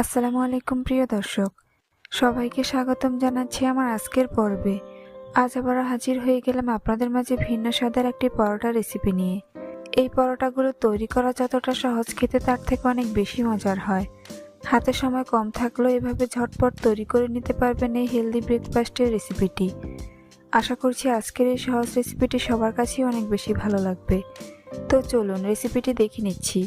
আসসালামু আলাইকুম প্রিয় দর্শক, সবাইকে স্বাগতম জানাচ্ছি আমার আজকের পর্বে। আজ আবারও হাজির হয়ে গেলাম আপনাদের মাঝে ভিন্ন স্বাদের একটি পরোটা রেসিপি নিয়ে। এই পরোটাগুলো তৈরি করা যতটা সহজ, খেতে তার থেকে অনেক বেশি মজার হয়। হাতে সময় কম থাকলেও এভাবে ঝটপট তৈরি করে নিতে পারবেন এই হেলদি ব্রেকফাস্টের রেসিপিটি। আশা করছি আজকের এই সহজ রেসিপিটি সবার কাছেই অনেক বেশি ভালো লাগবে। তো চলুন রেসিপিটি দেখে নিচ্ছি।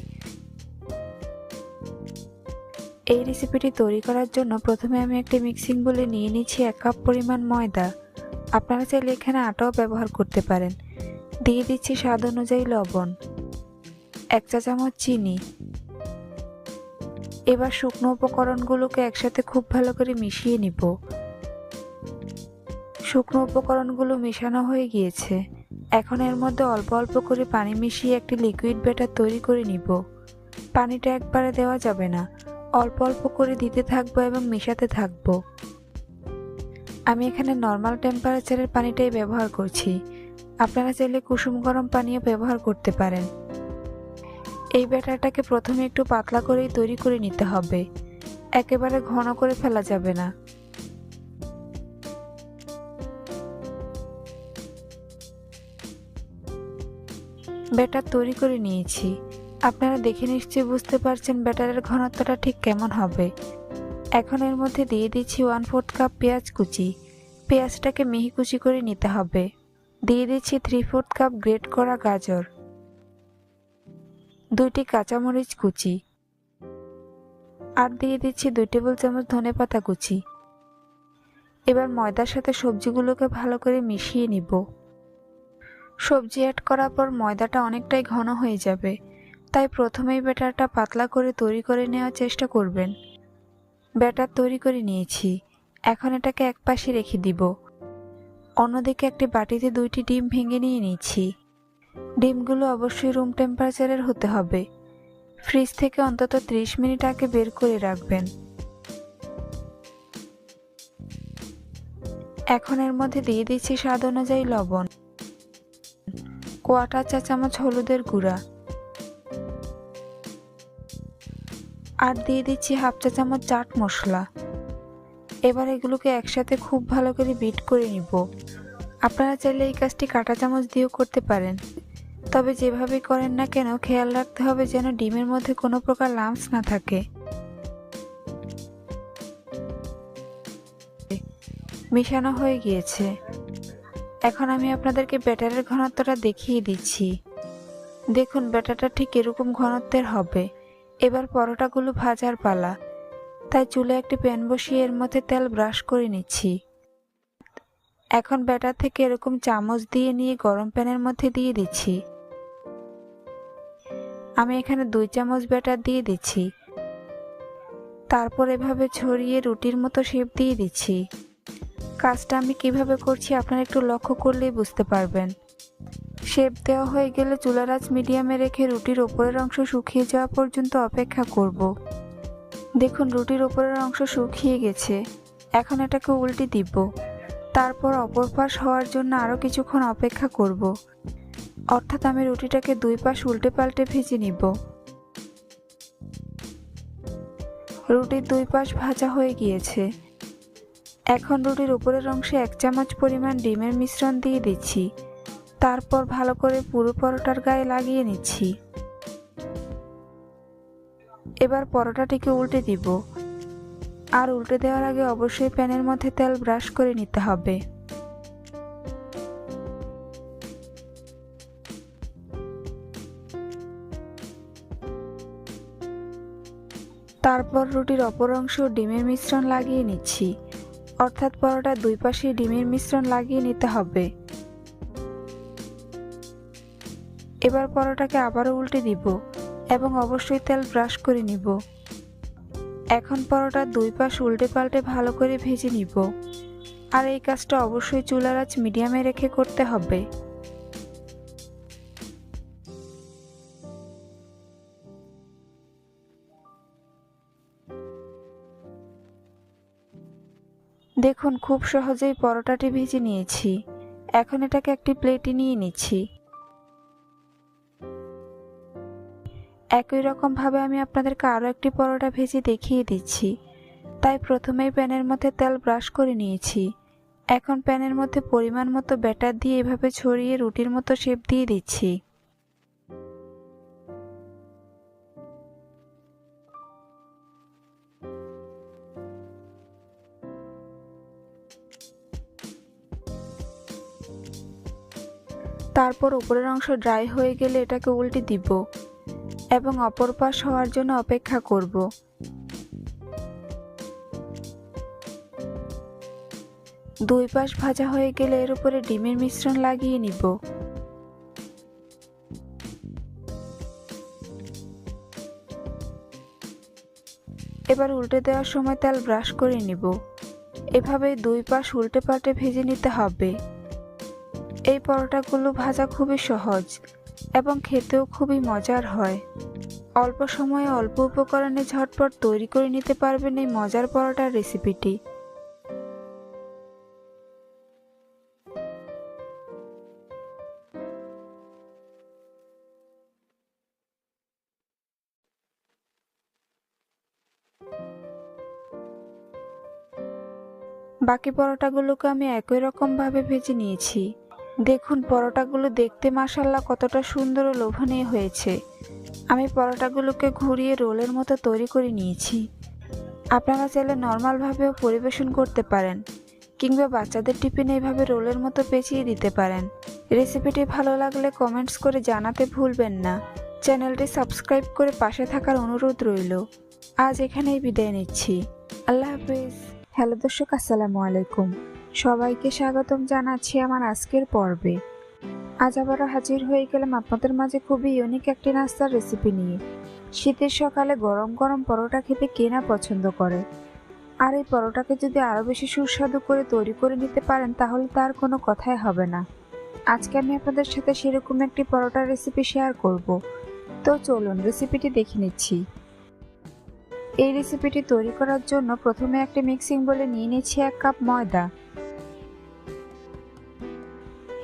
এই রেসিপিটি তৈরি করার জন্য প্রথমে আমি একটি মিক্সিং বোলে নিয়ে নিচ্ছি 1 কাপ পরিমাণ ময়দা। আপনারা চাইলে এখানে আটাও ব্যবহার করতে পারেন। দিয়ে দিচ্ছি স্বাদ অনুযায়ী লবণ, 1 চা চামচ চিনি। এবার শুকনো উপকরণগুলোকে একসাথে খুব ভালো করে মিশিয়ে নিব। শুকনো উপকরণগুলো মেশানো হয়ে গিয়েছে। এখন এর মধ্যে অল্প অল্প করে পানি মিশিয়ে একটি লিকুইড ব্যাটার তৈরি করে নিব। পানিটা একবারে দেওয়া যাবে না, অল্প অল্প করে দিতে থাকবো এবং মেশাতে থাকবো। আমি এখানে নর্মাল টেম্পারেচারের পানিটাই ব্যবহার করছি। আপনারা চাইলে কুসুম গরম পানিও ব্যবহার করতে পারেন। এই ব্যাটারটাকে প্রথমে একটু পাতলা করেই তৈরি করে নিতে হবে, একেবারে ঘন করে ফেলা যাবে না। ব্যাটার তৈরি করে নিয়েছি। আপনারা দেখে নিশ্চয়ই বুঝতে পারছেন ব্যাটারের ঘনত্বটা ঠিক কেমন হবে। এখন এর মধ্যে দিয়ে দিচ্ছি 1/4 কাপ পেঁয়াজ কুচি। পেঁয়াজটাকে মিহি কুচি করে নিতে হবে। দিয়ে দিচ্ছি 3/4 কাপ গ্রেট করা গাজর, 2টি কাঁচামরিচ কুচি, আর দিয়ে দিচ্ছি 2 টেবিল চামচ ধনেপাতা কুচি। এবার ময়দার সাথে সবজিগুলোকে ভালো করে মিশিয়ে নিব। সবজি অ্যাড করার পর ময়দাটা অনেকটাই ঘন হয়ে যাবে, তাই প্রথমেই ব্যাটারটা পাতলা করে তৈরি করে নেওয়ার চেষ্টা করবেন। ব্যাটার তৈরি করে নিয়েছি। এখন এটাকে একপাশে রেখে দিব। অন্যদিকে একটি বাটিতে 2টি ডিম ভেঙে নিয়ে নিচ্ছি। ডিমগুলো অবশ্যই রুম টেম্পারেচারের হতে হবে। ফ্রিজ থেকে অন্তত 30 মিনিট আগে বের করে রাখবেন। এখন এর মধ্যে দিয়ে দিচ্ছি স্বাদ অনুযায়ী লবণ, 1/4 চা চামচ হলুদের গুঁড়া, আর দিয়ে দিচ্ছি 1/2 চা চামচ চাট মশলা। এবার এগুলোকে একসাথে খুব ভালো করে বিট করে নিব। আপনারা চাইলে এই কাজটি কাঁটা চামচ দিয়েও করতে পারেন, তবে যেভাবে করেন না কেন খেয়াল রাখতে হবে যেন ডিমের মধ্যে কোনো প্রকার লাম্পস না থাকে। মেশানো হয়ে গিয়েছে। এখন আমি আপনাদেরকে ব্যাটারের ঘনত্বটা দেখিয়ে দিচ্ছি। দেখুন ব্যাটারটা ঠিক এরকম ঘনত্বের হবে। এবার পরোটাগুলো ভাজার পালা, তাই চুলে একটি প্যান বসিয়ে এর মধ্যে তেল ব্রাশ করে নিচ্ছি। এখন ব্যাটার থেকে এরকম চামচ দিয়ে নিয়ে গরম প্যানের মধ্যে দিয়ে দিচ্ছি। আমি এখানে 2 চামচ ব্যাটার দিয়ে দিচ্ছি। তারপর এভাবে ছড়িয়ে রুটির মতো শেপ দিয়ে দিচ্ছি। কাজটা আমি কিভাবে করছি আপনারা একটু লক্ষ্য করলেই বুঝতে পারবেন। শেপ দেওয়া হয়ে গেলে চুলার আঁচ মিডিয়ামে রেখে রুটির ওপরের অংশ শুকিয়ে যাওয়া পর্যন্ত অপেক্ষা করব। দেখুন রুটির ওপরের অংশ শুকিয়ে গেছে। এখন এটাকে উল্টে দিব। তারপর অপর পাশ হওয়ার জন্য আরও কিছুক্ষণ অপেক্ষা করব। অর্থাৎ আমি রুটিটাকে 2 পাশ উল্টে পাল্টে ভেজে নিব। রুটির 2 পাশ ভাজা হয়ে গিয়েছে। এখন রুটির উপরের অংশে 1 চামচ পরিমাণ ডিমের মিশ্রণ দিয়ে দিচ্ছি। তারপর ভালো করে পুরো পরোটার গায়ে লাগিয়ে নিচ্ছি। এবার পরোটাটিকে উল্টে দিব। আর উল্টে দেওয়ার আগে অবশ্যই প্যানের মধ্যে তেল ব্রাশ করে নিতে হবে। তারপর রুটির অপর অংশ ডিমের মিশ্রণ লাগিয়ে নিচ্ছি। অর্থাৎ পরোটার 2 পাশে ডিমের মিশ্রণ লাগিয়ে নিতে হবে। এবার পরোটাকে আবারও উল্টে দিব এবং অবশ্যই তেল ব্রাশ করে নিব। এখন পরোটার 2 পাশ উল্টে পাল্টে ভালো করে ভেজে নিব। আর এই কাজটা অবশ্যই চুলার আঁচ মিডিয়ামে রেখে করতে হবে। দেখুন খুব সহজেই পরোটাটি ভেজে নিয়েছি। এখন এটাকে একটি প্লেটে নিয়ে নিচ্ছি। একই রকমভাবে আমি আপনাদেরকে আরও একটি পরোটা ভেজে দেখিয়ে দিচ্ছি। তাই প্রথমেই প্যানের মধ্যে তেল ব্রাশ করে নিয়েছি। এখন প্যানের মধ্যে পরিমাণ মতো ব্যাটার দিয়ে এভাবে ছড়িয়ে রুটির মতো শেপ দিয়ে দিচ্ছি। তারপর উপরের অংশ ড্রাই হয়ে গেলে এটাকে উল্টে দিব এবং অপর পাশ হওয়ার জন্য অপেক্ষা করব। দুই পাশ ভাজা হয়ে গেলে এর উপরে ডিমের মিশ্রণ লাগিয়ে নিব। এবার উল্টে দেওয়ার সময় তেল ব্রাশ করে নিব। এভাবে দুই পাশ উল্টে পাল্টে ভেজে নিতে হবে। এই পরোটাগুলো ভাজা খুবই সহজ এবং খেতেও খুবই মজার হয়। অল্প সময়ে অল্প উপকরণে ঝটপট তৈরি করে নিতে পারবেন এই মজার পরোটার রেসিপিটি। বাকি পরোটাগুলোকে আমি একই রকমভাবে ভেজে নিয়েছি। দেখুন পরোটাগুলো দেখতে মাশাআল্লাহ কতটা সুন্দর ও লোভনীয় হয়েছে। আমি পরোটাগুলোকে ঘুরিয়ে রোলের মতো তৈরি করে নিয়েছি। আপনারা চাইলে নর্মালভাবেও পরিবেশন করতে পারেন কিংবা বাচ্চাদের টিফিনে এইভাবে রোলের মতো পেঁচিয়ে দিতে পারেন। রেসিপিটি ভালো লাগলে কমেন্টস করে জানাতে ভুলবেন না। চ্যানেলটি সাবস্ক্রাইব করে পাশে থাকার অনুরোধ রইল। আজ এখানেই বিদায় নিচ্ছি। আল্লাহ হাফেজ। হ্যালো দর্শক, আসসালামু আলাইকুম। সবাইকে স্বাগতম জানাচ্ছি আমার আজকের পর্বে। আজ আবারও হাজির হয়ে গেলাম আপনাদের মাঝে খুবই ইউনিক একটি নাস্তার রেসিপি নিয়ে। শীতের সকালে গরম গরম পরোটা খেতে কে না পছন্দ করে। আর এই পরোটাকে যদি আরও বেশি সুস্বাদু করে তৈরি করে নিতে পারেন তাহলে তার কোনো কথাই হবে না। আজকে আমি আপনাদের সাথে সেরকম একটি পরোটার রেসিপি শেয়ার করব। তো চলুন রেসিপিটি দেখে নিচ্ছি। এই রেসিপিটি তৈরি করার জন্য প্রথমে একটি মিক্সিং বোলে নিয়ে নিচ্ছি 1 কাপ ময়দা।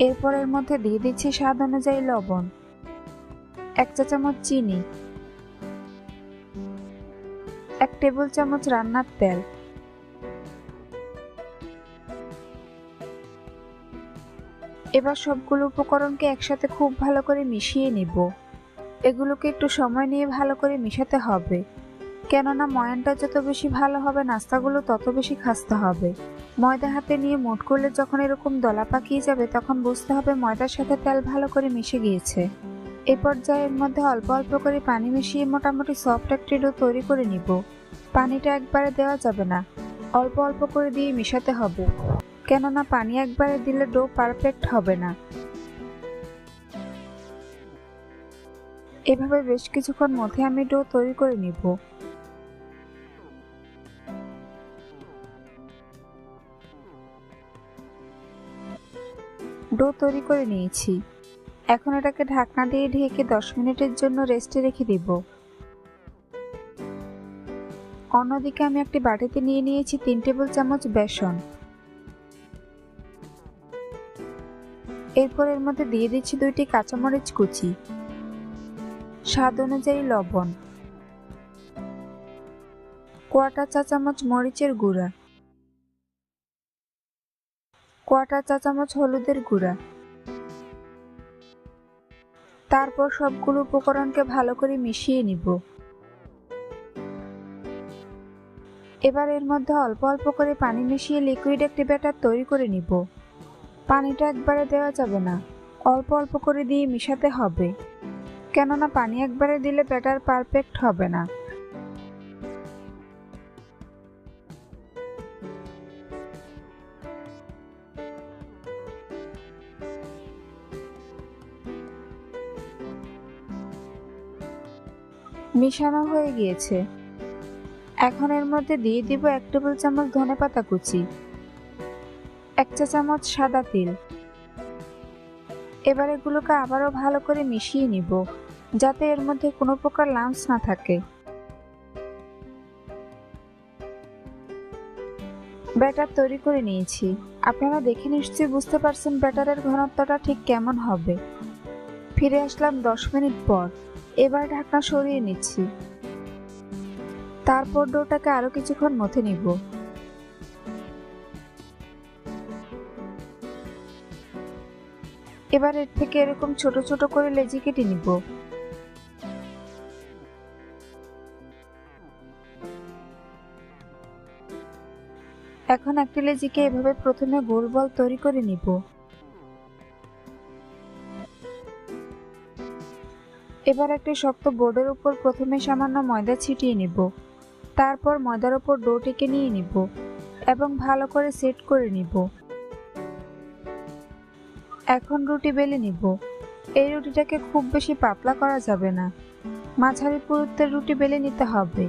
এরপর এর মধ্যে দিয়ে দিচ্ছি স্বাদ অনুযায়ী লবণ, 1 চা চামচ চিনি, 1 টেবিল চামচ রান্নার তেল। এবার সবগুলো উপকরণকে একসাথে খুব ভালো করে মিশিয়ে নিব। এগুলোকে একটু সময় নিয়ে ভালো করে মিশাতে হবে, কেননা ময়ানটা যত বেশি ভালো হবে নাস্তাগুলো তত বেশি খাস্তা হবে। ময়দা হাতে নিয়ে মুঠ করলে যখন এরকম দলা পাকিয়ে যাবে তখন বুঝতে হবে ময়দার সাথে তেল ভালো করে মিশে গিয়েছে। এ পর্যায়ে এর মধ্যে অল্প অল্প করে পানি মিশিয়ে মোটামুটি সফট একটি ডো তৈরি করে নিব। পানিটা একবারে দেওয়া যাবে না, অল্প অল্প করে দিয়ে মিশাতে হবে, কেননা পানি একবারে দিলে ডো পারফেক্ট হবে না। এভাবে বেশ কিছুক্ষণ মধ্যে আমি ডো তৈরি করে নিব। ডো তৈরি করে নিয়েছি। এখন এটাকে ঢাকনা দিয়ে ঢেকে 10 মিনিটের জন্য রেস্টে রেখে দিব। অন্যদিকে আমি একটি বাটিতে নিয়ে নিয়েছি 3 টেবিল চামচ বেসন। এরপর এর মধ্যে দিয়ে দিচ্ছি 2টি কাঁচামরিচ কুচি, স্বাদ অনুযায়ী লবণ, 1/4 চা চামচ মরিচের গুঁড়া, 1/4 চা চামচ হলুদের গুঁড়া। তারপর সবগুলো উপকরণকে ভালো করে মিশিয়ে নিব। এবার এর মধ্যে অল্প অল্প করে পানি মিশিয়ে লিকুইড একটি ব্যাটার তৈরি করে নিব। পানিটা একবারে দেওয়া যাবে না, অল্প অল্প করে দিয়ে মিশাতে হবে, কেননা পানি একবারে দিলে ব্যাটার পারফেক্ট হবে না। মিশানো হয়ে গিয়েছে। এখন এর মধ্যে দিয়ে দিব 1 টেবিল চামচ ধনেপাতা কুচি, 1 চা চামচ সাদা তিল। এবার এগুলোকে আবারও ভালো করে মিশিয়ে নিব, যাতে এর মধ্যে কোনো প্রকার লাম্পস না থাকে। ব্যাটার তৈরি করে নিয়েছি। আপনারা দেখে নিশ্চয়ই বুঝতে পারছেন ব্যাটারের ঘনত্বটা ঠিক কেমন হবে। ফিরে আসলাম 10 মিনিট পর। এবার ঢাকনা সরিয়ে নিচ্ছি। তারপর ডোটাকে আরো কিছুক্ষণ মথে নিব। এবার এর থেকে এরকম ছোট ছোট করে লেচি কেটে নিব। এখন একটি লেচিকে এভাবে প্রথমে গোল বল তৈরি করে নিব। এবার একটি শক্ত বোর্ডের উপর প্রথমে সামান্য ময়দা ছিটিয়ে নিব। তারপর ময়দার উপর ডোটিকে নিয়ে নিব এবং ভালো করে সেট করে নিব। এখন রুটি বেলে নিব। এই রুটিটাকে খুব বেশি পাতলা করা যাবে না, মাঝারি পুরুত্বের রুটি বেলে নিতে হবে।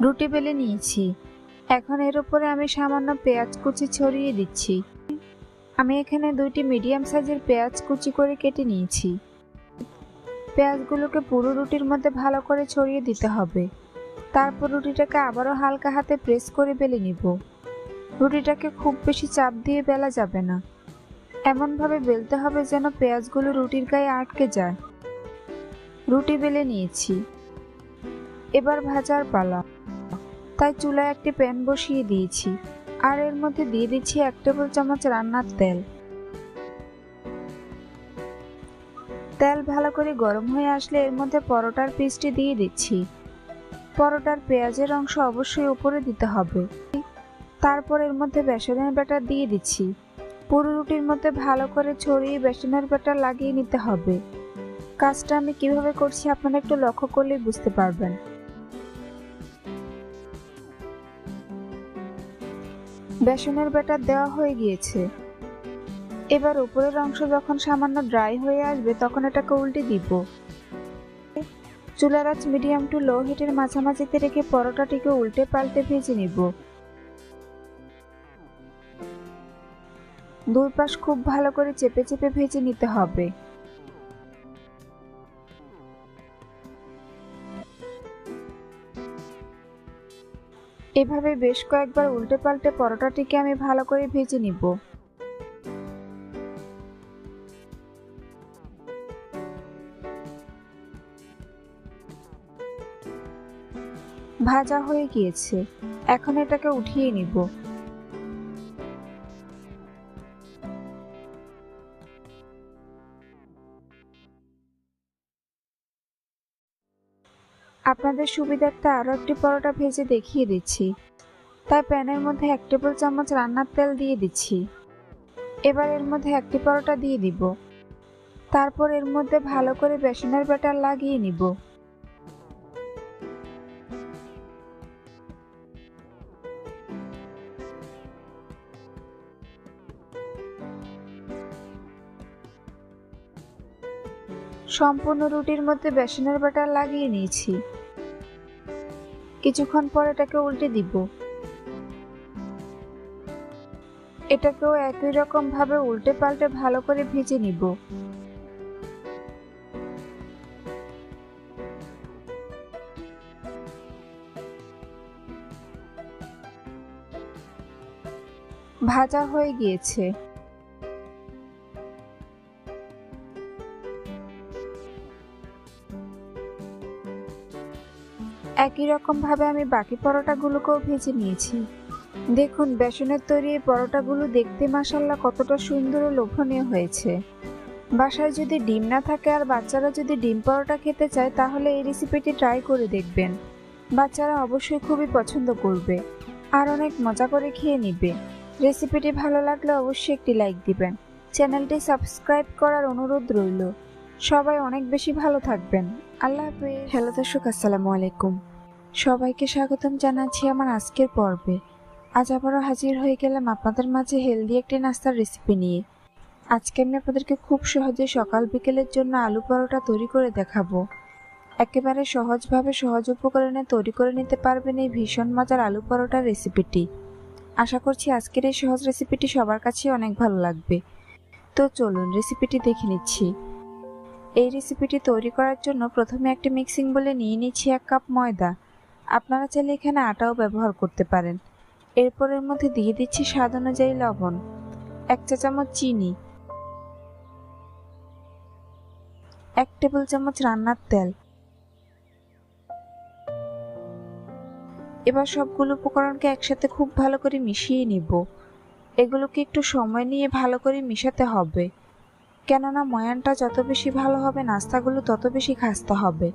রুটি বেলে নিয়েছি। এখন এর উপরে আমি সামান্য পেঁয়াজ কুচি ছড়িয়ে দিচ্ছি। আমি এখানে 2টি মিডিয়াম সাইজের পেঁয়াজ কুচি করে কেটে নিয়েছি। পেঁয়াজগুলোকে পুরো রুটির মধ্যে ভালো করে ছড়িয়ে দিতে হবে। তারপর রুটিটাকে আবারও হালকা হাতে প্রেস করে বেলে নিব। রুটিটাকে খুব বেশি চাপ দিয়ে বেলা যাবে না, এমনভাবে বেলতে হবে যেন পেঁয়াজগুলো রুটির গায়ে আটকে যায়। রুটি বেলে নিয়েছি। এবার ভাজার পালা। তাই চুলায় একটি প্যান বসিয়ে দিয়েছি আর এর মধ্যে দিয়ে দিচ্ছি 1 টেবিল চামচ রান্নার তেল। তেল ভালো করে গরম হয়ে আসলে এর মধ্যে পরোটার পিসটি দিয়ে দিচ্ছি। পরোটার পেঁয়াজের অংশ অবশ্যই উপরে দিতে হবে। তারপর এর মধ্যে বেসনের ব্যাটার দিয়ে দিচ্ছি। পুরো রুটির মধ্যে ভালো করে ছড়িয়ে বেসনের ব্যাটার লাগিয়ে নিতে হবে। কাজটা আমি কিভাবে করছি আপনারা একটু লক্ষ্য করলেই বুঝতে পারবেন। বেসনের ব্যাটার দেওয়া হয়ে গিয়েছে। এবার উপরের অংশ যখন সামান্য ড্রাই হয়ে আসবে তখন এটাকে উল্টে দিব। চুলার আঁচ মিডিয়াম টু লো হিটের মাঝামাঝিতে রেখে পরোটাটিকে উল্টে পাল্টে ভেজে নিব। 2 পাশ খুব ভালো করে চেপে চেপে ভেজে নিতে হবে। এভাবে বেশ কয়েকবার উল্টে পাল্টে পরোটাটিকে আমি ভালো করে ভেজে নিব। ভাজা হয়ে গিয়েছে। এখন এটাকে উঠিয়ে নিব। আপনাদের সুবিধার্থে আরও একটি পরোটা ভেজে দেখিয়ে দিচ্ছি। তাই প্যানের মধ্যে 1 টেবিল চামচ রান্নার তেল দিয়ে দিচ্ছি। এবার এর মধ্যে একটি পরোটা দিয়ে দিব। তারপর এর মধ্যে ভালো করে বেসনের ব্যাটার লাগিয়ে নিব। সম্পূর্ণ রুটির মধ্যে বেসনের ব্যাটার লাগিয়ে নিয়েছি। কিছুক্ষণ পর এটাকে উল্টে দিব। এটাকেও একই রকম ভাবে উল্টে পাল্টে ভালো করে ভেজে নিব। ভাজা হয়ে গিয়েছে। একই রকম ভাবে আমি বাকি পরোটাগুলোকেও ভেজে নিয়েছি। দেখুন বেসনের তৈরি এই পরোটাগুলো দেখতে মাশাআল্লাহ কতটা সুন্দর ও লোভনীয় হয়েছে। বাসায় যদি ডিম না থাকে আর বাচ্চারা যদি ডিম পরোটা খেতে চায় তাহলে এই রেসিপিটি ট্রাই করে দেখবেন। বাচ্চারা অবশ্যই খুবই পছন্দ করবে আর অনেক মজা করে খেয়ে নিবে। রেসিপিটি ভালো লাগলে অবশ্যই একটি লাইক দিবেন। চ্যানেলটি সাবস্ক্রাইব করার অনুরোধ রইল। সবাই অনেক বেশি ভালো থাকবেন। আল্লাহ হাফেজ। হ্যালো দর্শক, আসসালামু আলাইকুম। সবাইকে স্বাগতম জানাচ্ছি আমার আজকের পর্বে। আজ আবারও হাজির হয়ে গেলাম আপনাদের মাঝে হেলদি একটি নাস্তার রেসিপি নিয়ে। আজকে আমি আপনাদেরকে খুব সহজে সকাল বিকেলের জন্য আলু পরোটা তৈরি করে দেখাবো। একেবারে সহজভাবে সহজ উপকরণে তৈরি করে নিতে পারবেন এই ভীষণ মজার আলু পরোটার রেসিপিটি। আশা করছি আজকের এই সহজ রেসিপিটি সবার কাছে অনেক ভালো লাগবে। তো চলুন রেসিপিটি দেখে নিচ্ছি। এই রেসিপিটি তৈরি করার জন্য প্রথমে একটি মিক্সিং বোলে নিয়ে নিচ্ছি 1 কাপ ময়দা। আপনারা চাইলে এখানে আটাও ব্যবহার করতে পারেন। এরপর এর মধ্যে দিয়ে দিচ্ছি স্বাদ অনুযায়ী লবণ, 1 চা চামচ চিনি, 1 টেবিল চামচ রান্নার তেল। এবার সবগুলো উপকরণকে একসাথে খুব ভালো করে মিশিয়ে নিব। এগুলোকে একটু সময় নিয়ে ভালো করে মিশাতে হবে, কেননা ময়ানটা যত বেশি ভালো হবে নাস্তাগুলো তত বেশি খাস্তা হবে।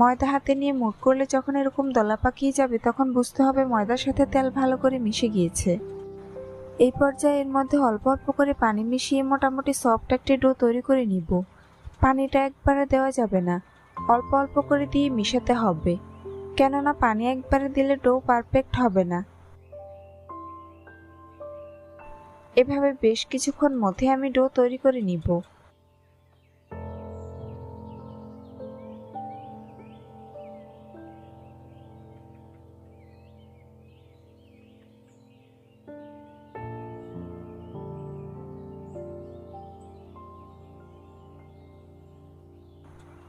ময়দা হাতে নিয়ে মুঠ করলে যখন এরকম দলা পাকিয়ে যাবে তখন বুঝতে হবে ময়দার সাথে তেল ভালো করে মিশে গিয়েছে। এই পর্যায়ে এর মধ্যে অল্প অল্প করে পানি মিশিয়ে মোটামুটি সফট একটি ডো তৈরি করে নিব। পানিটা একবারে দেওয়া যাবে না, অল্প অল্প করে দিয়ে মিশাতে হবে, কেননা পানি একবারে দিলে ডো পারফেক্ট হবে না। এভাবে বেশ কিছুক্ষণ মধ্যে আমি ডো তৈরি করে নিব।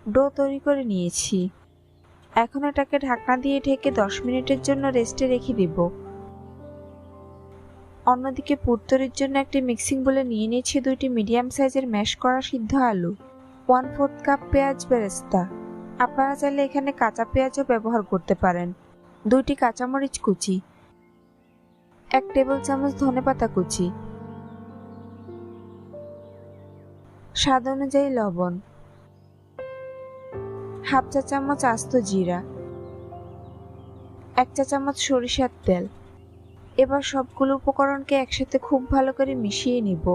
ডো তৈরি করে নিয়েছি। এখন এটাকে ঢাকনা দিয়ে ঢেকে 10 মিনিটের জন্য রেস্টে রেখে দিব। অন্যদিকে পুর তৈরির জন্য একটি মিক্সিং বোলে নিয়ে নিয়েছি 2টি মিডিয়াম সাইজের ম্যাশ করা সিদ্ধ আলু, 1/4 কাপ পেঁয়াজ বেরেস্তা। আপনারা চাইলে এখানে কাঁচা পেঁয়াজও ব্যবহার করতে পারেন, 2টি কাঁচামরিচ কুচি, 1 টেবিল চামচ ধনেপাতা কুচি, স্বাদ অনুযায়ী লবণ, 1/2 চা চামচ আস্ত জিরা, 1 চা চামচ সরিষার তেল। এবার সবগুলো উপকরণকে একসাথে খুব ভালো করে মিশিয়ে নিব।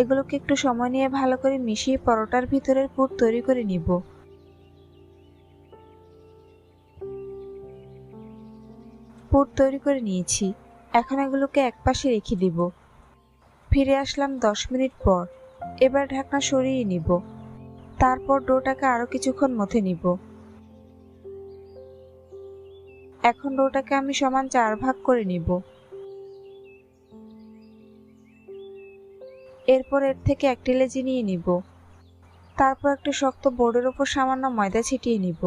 এগুলোকে একটু সময় নিয়ে ভালো করে মিশিয়ে পরোটার ভিতরের পুর তৈরি করে নিব। পুর তৈরি করে নিয়েছি, এখন এগুলোকে একপাশে রেখে দিব। ফিরে আসলাম 10 মিনিট পর। এবার ঢাকনা সরিয়ে নিব। তারপর ডোটাকে আরো কিছুক্ষণ মথে নিব। এখন ডোটাকে আমি সমান 4 ভাগ করে নিব। এরপর এর থেকে একটি লেচি নিয়ে নিব। তারপর একটি শক্ত বোর্ডের উপর সামান্য ময়দা ছিটিয়ে নিব।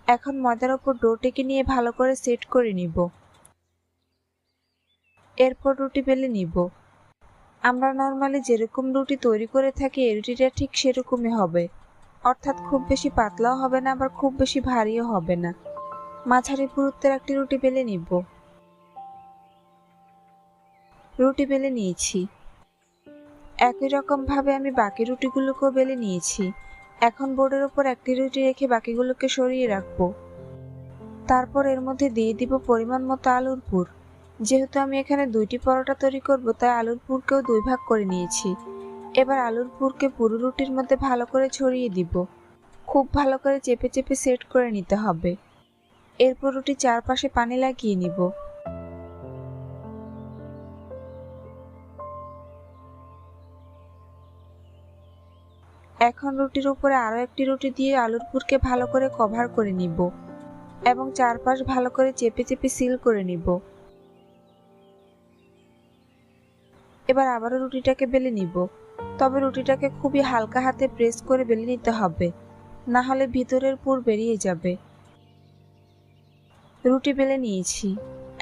এখন ময়দার উপর ডোটিকে নিয়ে ভালো করে সেট করে নিব। এরপর রুটি বেলে নিব। আমরা নরমালি যেরকম রুটি তৈরি করে থাকি এই রুটিটা ঠিক সেরকমই হবে, অর্থাৎ খুব বেশি পাতলাও হবে না আবার খুব বেশি ভারীও হবে না। মাঝারি পুরুত্বের একটি রুটি বেলে নিব। রুটি বেলে নিয়েছি। একই রকম ভাবে আমি বাকি রুটিগুলোকেও বেলে নিয়েছি। এখন বোর্ডের উপর একটি রুটি রেখে বাকিগুলোকে সরিয়ে রাখবো। তারপর এর মধ্যে দিয়ে দিব পরিমাণ মতো আলুর পুর। যেহেতু আমি এখানে 2টি পরোটা তৈরি করব তাই আলুর পুরকেও 2 ভাগ করে নিয়েছি। এবার আলুর পুরকে পুরো রুটির মধ্যে ভালো করে ছড়িয়ে দিব। খুব ভালো করে চেপে চেপে সেট করে নিতে হবে। এরপর রুটির চারপাশে পানি লাগিয়ে নিব। এখন রুটির উপরে আরো একটি রুটি দিয়ে আলুর পুরকে ভালো করে কভার করে নিব এবং চারপাশ ভালো করে চেপে চেপে সিল করে নিব। এবার আবারও রুটিটাকে বেলে নিব, তবে রুটিটাকে খুবই হালকা হাতে প্রেস করে বেলে নিতে হবে, না হলে ভিতরের পুর বেরিয়ে যাবে। রুটি বেলে নিয়েছি,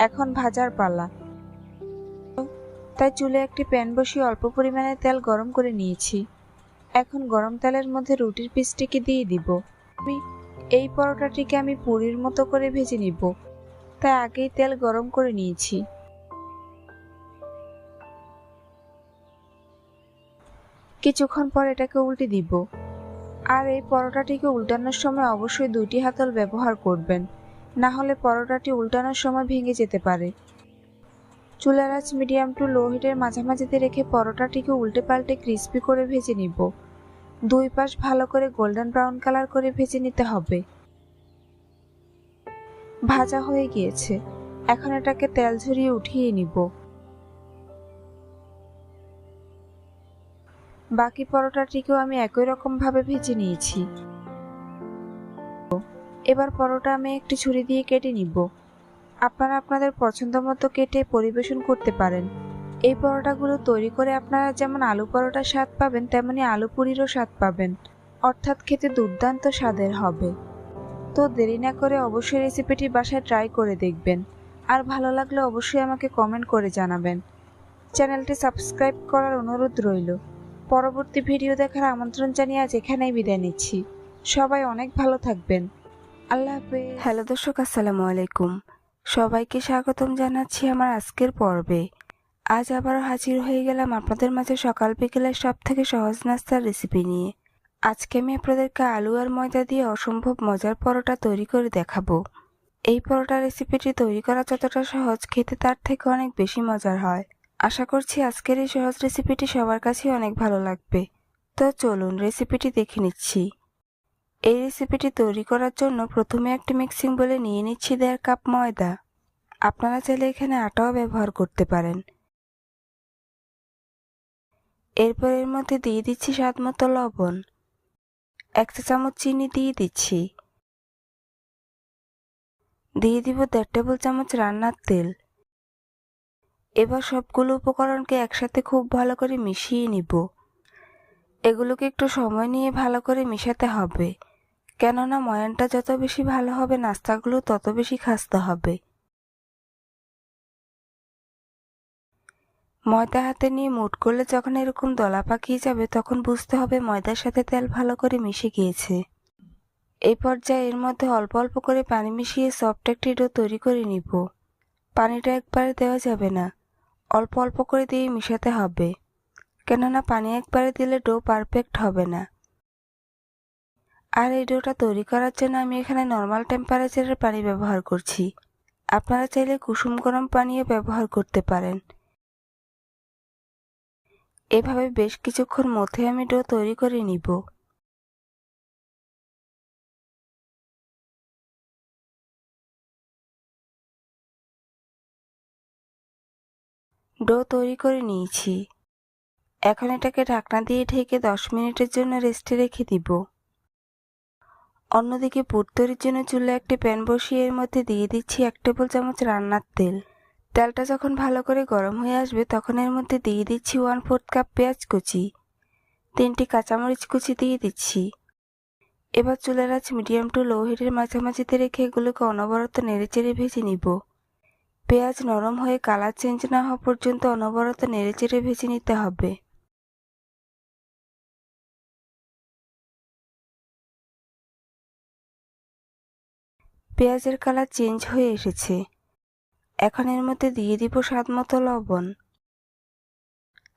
এখন ভাজার পালা। তাই চুলে একটি প্যান বসিয়ে অল্প পরিমাণে তেল গরম করে নিয়েছি। এখন গরম তেলের মধ্যে রুটির পিসটিকে দিয়ে দিব। এই পরোটাটিকে আমি পুরির মতো করে ভেজে নিব, তাই আগেই তেল গরম করে নিয়েছি। কিছুক্ষণ পর এটাকে উল্টে দিব। আর এই পরোটাটিকে উল্টানোর সময় অবশ্যই 2টি হাতল ব্যবহার করবেন, না হলে পরোটাটি উল্টানোর সময় ভেঙে যেতে পারে। চুলার আঁচ মিডিয়াম টু লো হিটের মাঝামাঝিতে রেখে পরোটাটিকে উল্টে পাল্টে ক্রিস্পি করে ভেজে নিব। 2 পাশ ভালো করে গোল্ডেন ব্রাউন কালার করে ভেজে নিতে হবে। ভাজা হয়ে গিয়েছে, এখন এটাকে তেল ঝরিয়ে উঠিয়ে নিব। বাকি পরোটাটিকেও আমি একই রকম ভাবে ভেজে নিয়েছি। এবার পরোটা আমি একটি ছুরি দিয়ে কেটে নিব। আপনারা আপনাদের পছন্দ মতো কেটে পরিবেশন করতে পারেন। এই পরোটাগুলো তৈরি করে আপনারা যেমন আলু পরোটার স্বাদ পাবেন, তেমনি আলু পুরিরও স্বাদ পাবেন, অর্থাৎ খেতে দুর্দান্ত স্বাদের হবে। তো দেরি না করে অবশ্যই রেসিপিটি বাসায় ট্রাই করে দেখবেন, আর ভালো লাগলে অবশ্যই আমাকে কমেন্ট করে জানাবেন। চ্যানেলটি সাবস্ক্রাইব করার অনুরোধ রইল। পরবর্তী ভিডিও দেখার আমন্ত্রণ জানিয়ে আজ এখানেই বিদায় নিচ্ছি। সবাই অনেক ভালো থাকবেন। আল্লাহ হাফেজ। হ্যালো দর্শক, আসসালামু আলাইকুম। সবাইকে স্বাগতম জানাচ্ছি আমার আজকের পর্বে। আজ আবারও হাজির হয়ে গেলাম আপনাদের মাঝে সকাল বিকেলের সব থেকে সহজ নাস্তার রেসিপি নিয়ে। আজকে আমি আপনাদেরকে আলু আর ময়দা দিয়ে অসম্ভব মজার পরোটা তৈরি করে দেখাবো। এই পরোটা রেসিপিটি তৈরি করা যতটা সহজ, খেতে তার থেকে অনেক বেশি মজার হয়। আশা করছি আজকের এই সহজ রেসিপিটি সবার কাছেই অনেক ভালো লাগবে। তো চলুন রেসিপিটি দেখে নিচ্ছি। এই রেসিপিটি তৈরি করার জন্য প্রথমে একটি মিক্সিং বোলে নিয়ে নিচ্ছি 1.5 কাপ ময়দা। আপনারা চাইলে এখানে আটাও ব্যবহার করতে পারেন। এরপর এর মধ্যে দিয়ে দিচ্ছি স্বাদমতো লবণ, 1 চা চামচ চিনি দিয়ে দিচ্ছি, দিয়ে দিব 1.5 টেবিল চামচ রান্নার তেল। এবার সবগুলো উপকরণকে একসাথে খুব ভালো করে মিশিয়ে নিব। এগুলোকে একটু সময় নিয়ে ভালো করে মিশাতে হবে, কেননা ময়ানটা যত বেশি ভালো হবে নাস্তাগুলো তত বেশি খাস্তা হবে। ময়দা হাতে নিয়ে মুঠ করলে যখন এরকম দলা পাকিয়ে যাবে তখন বুঝতে হবে ময়দার সাথে তেল ভালো করে মিশে গিয়েছে। এই পর্যায়ে এর মধ্যে অল্প অল্প করে পানি মিশিয়ে সফট একটি ডো তৈরি করে নিব। পানিটা একবারে দেওয়া যাবে না, অল্প অল্প করে দিয়ে মিশাতে হবে, কেননা পানি একবারে দিলে ডো পারফেক্ট হবে না। আর এই ডোটা তৈরি করার জন্য আমি এখানে নর্মাল টেম্পারেচারের পানি ব্যবহার করছি। আপনারা চাইলে কুসুম গরম পানিও ব্যবহার করতে পারেন। এভাবে বেশ কিছুক্ষণ মধ্যে আমি ডো তৈরি করে নিব। ডো তৈরি করে নিয়েছি। এখন এটাকে ঢাকনা দিয়ে ঢেকে 10 মিনিটের জন্য রেস্টে রেখে দিব। অন্যদিকে পুর তৈরির জন্য চুলায় একটি প্যান বসিয়ে এর মধ্যে দিয়ে দিচ্ছি 1 টেবিল চামচ রান্নার তেল। তেলটা যখন ভালো করে গরম হয়ে আসবে তখন এর মধ্যে দিয়ে দিচ্ছি 1/4 কাপ পেঁয়াজ কুচি, 3টি কাঁচামরিচ কুচি দিয়ে দিচ্ছি। এবার চুলার আঁচ মিডিয়াম টু লো হিটের মাঝামাঝিতে রেখে এগুলোকে অনবরত নেড়েচেড়ে ভেজে নিব। পেঁয়াজ নরম হয়ে কালার চেঞ্জ না হওয়া পর্যন্ত অনবরত নেড়েচেড়ে ভেজে নিতে হবে। পেঁয়াজের কালার চেঞ্জ হয়ে এসেছে। এখন এর মধ্যে দিয়ে দিব স্বাদমতো লবণ,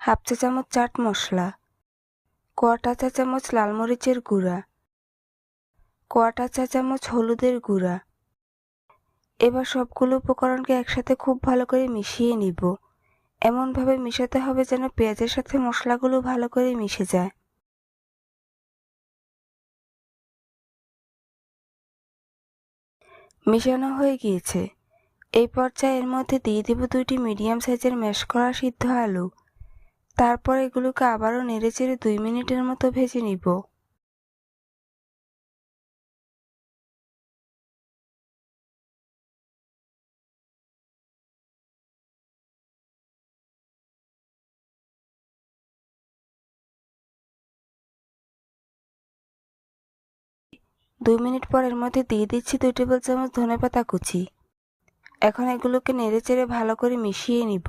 1/2 চা চামচ চাট মশলা, 1/4 চা চামচ লাল মরিচের গুঁড়া, 1/4 চা চামচ হলুদের গুঁড়া। এবার সবগুলো উপকরণকে একসাথে খুব ভালো করে মিশিয়ে নিব। এমনভাবে মিশাতে হবে যেন পেঁয়াজের সাথে মশলাগুলো ভালো করে মিশে যায়। মিশানো হয়ে গিয়েছে। এই পর্যায়ে এর মধ্যে দিয়ে দিব 2টি মিডিয়াম সাইজের ম্যাশ করা সিদ্ধ আলু। তারপর এগুলোকে আবারও নেড়েচেড়ে 2 মিনিটের মতো ভেজে নিব। দুই মিনিট পর এর মধ্যে দিয়ে দিচ্ছি 2 টেবিল চামচ ধনেপাতা কুচি। এখন এগুলোকে নেড়েচেড়ে ভালো করে মিশিয়ে নিব।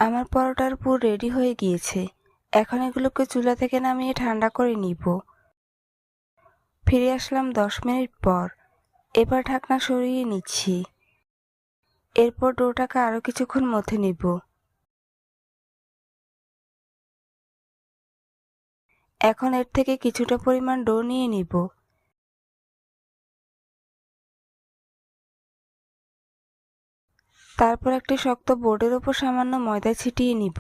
আমার পরোটার পুর রেডি হয়ে গিয়েছে। এখন এগুলোকে চুলা থেকে নামিয়ে ঠান্ডা করে নিব। ফিরে আসলাম 10 মিনিট পর। এবার ঢাকনা সরিয়ে নিচ্ছি। এরপর ডোটাকে আরও কিছুক্ষণ মথে নিব। এখন এর থেকে কিছুটা পরিমাণ ডো নিয়ে নিব। তারপর একটি শক্ত বোর্ডের উপর সামান্য ময়দা ছিটিয়ে নিব।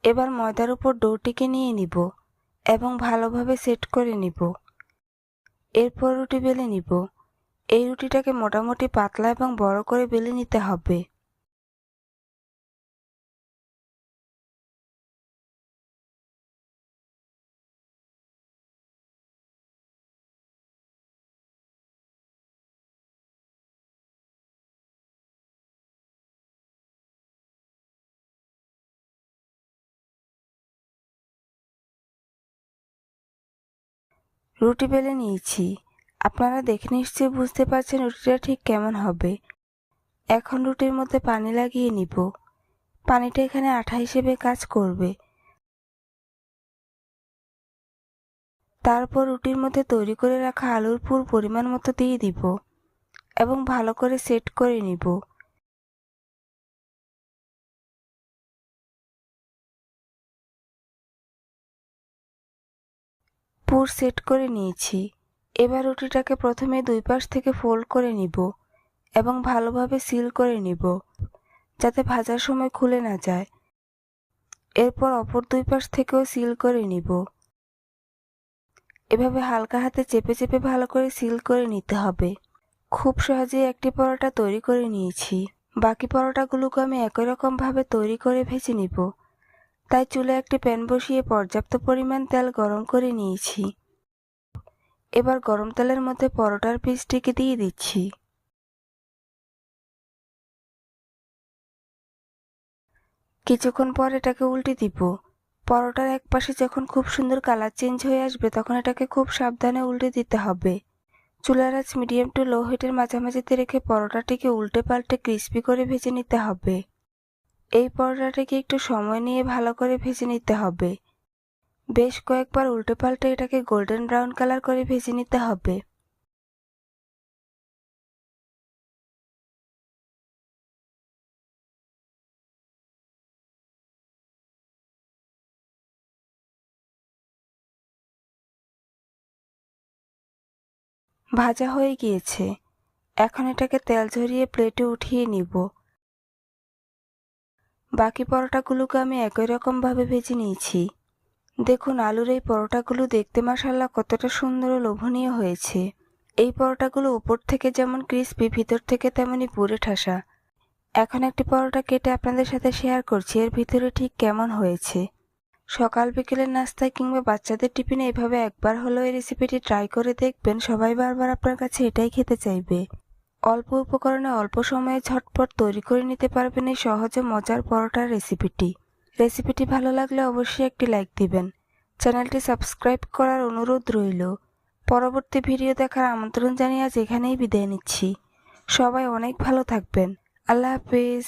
এবার ময়দার উপর ডোটিকে নিয়ে নিব এবং ভালোভাবে সেট করে নিব। এরপর রুটি বেলে নিব। এই রুটিটাকে মোটামুটি পাতলা এবং বড় করে বেলে নিতে হবে। রুটি বেলে নিয়েছি। আপনারা দেখে নিশ্চয়ই বুঝতে পারছেন রুটিটা ঠিক কেমন হবে। এখন রুটির মধ্যে পানি লাগিয়ে নিব। পানিটা এখানে আঠা হিসেবে কাজ করবে। তারপর রুটির মধ্যে তৈরি করে রাখা আলুর পুর পরিমাণ মতো দিয়ে দিব এবং ভালো করে সেট করে নিব। পুর সেট করে নিয়েছি। এবার রুটিটাকে প্রথমে দুই পাশ থেকে ফোল্ড করে নিব এবং ভালোভাবে সিল করে নিব যাতে ভাজার সময় খুলে না যায়। এরপর অপর দুই পাশ থেকেও সিল করে নিব। এভাবে হালকা হাতে চেপে চেপে ভালো করে সিল করে নিতে হবে। খুব সহজেই একটি পরোটা তৈরি করে নিয়েছি। বাকি পরোটাগুলোকে আমি একই রকম ভাবে তৈরি করে ভেজে নিব। তাই চুলে একটি প্যান বসিয়ে পর্যাপ্ত পরিমাণ তেল গরম করে নিয়েছি। এবার গরম তেলের মধ্যে পরোটার পিসটিকে দিয়ে দিচ্ছি। কিছুক্ষণ পর এটাকে উল্টে দিব। পরোটার এক পাশে যখন খুব সুন্দর কালার চেঞ্জ হয়ে আসবে তখন এটাকে খুব সাবধানে উল্টে দিতে হবে। চুলার আঁচ মিডিয়াম টু লো হিটের মাঝামাঝিতে রেখে পরোটাটিকে উল্টে পাল্টে ক্রিস্পি করে ভেজে নিতে হবে। এই পরোটাটিকে একটু সময় নিয়ে ভালো করে ভেজে নিতে হবে। বেশ কয়েকবার উল্টে পাল্টে এটাকে গোল্ডেন ব্রাউন কালার করে ভেজে নিতে হবে। ভাজা হয়ে গিয়েছে। এখন এটাকে তেল ঝরিয়ে প্লেটে উঠিয়ে নিব। বাকি পরোটাগুলোকে আমি একই রকম ভাবে ভেজে নিয়েছি। দেখুন আলুর এই পরোটাগুলো দেখতে মাশাআল্লাহ কতটা সুন্দর ও লোভনীয় হয়েছে। এই পরোটাগুলো উপর থেকে যেমন ক্রিস্পি ভিতর থেকে তেমনি পুরে ঠাসা। এখন একটি পরোটা কেটে আপনাদের সাথে শেয়ার করছি এর ভিতরে ঠিক কেমন হয়েছে। সকাল বিকেলের নাস্তায় কিংবা বাচ্চাদের টিফিনে এভাবে একবার হলেও এই রেসিপিটি ট্রাই করে দেখবেন, সবাই বারবার আপনার কাছে এটাই খেতে চাইবে। অল্প উপকরণে অল্প সময়ে ঝটপট তৈরি করে নিতে পারবেন এই সহজ ও মজার পরোটার রেসিপিটি ভালো লাগলে অবশ্যই একটি লাইক দিবেন। চ্যানেলটি সাবস্ক্রাইব করার অনুরোধ রইল। পরবর্তী ভিডিও দেখার আমন্ত্রণ জানিয়ে আজ এখানেই বিদায় নিচ্ছি। সবাই অনেক ভালো থাকবেন। আল্লাহ হাফেজ।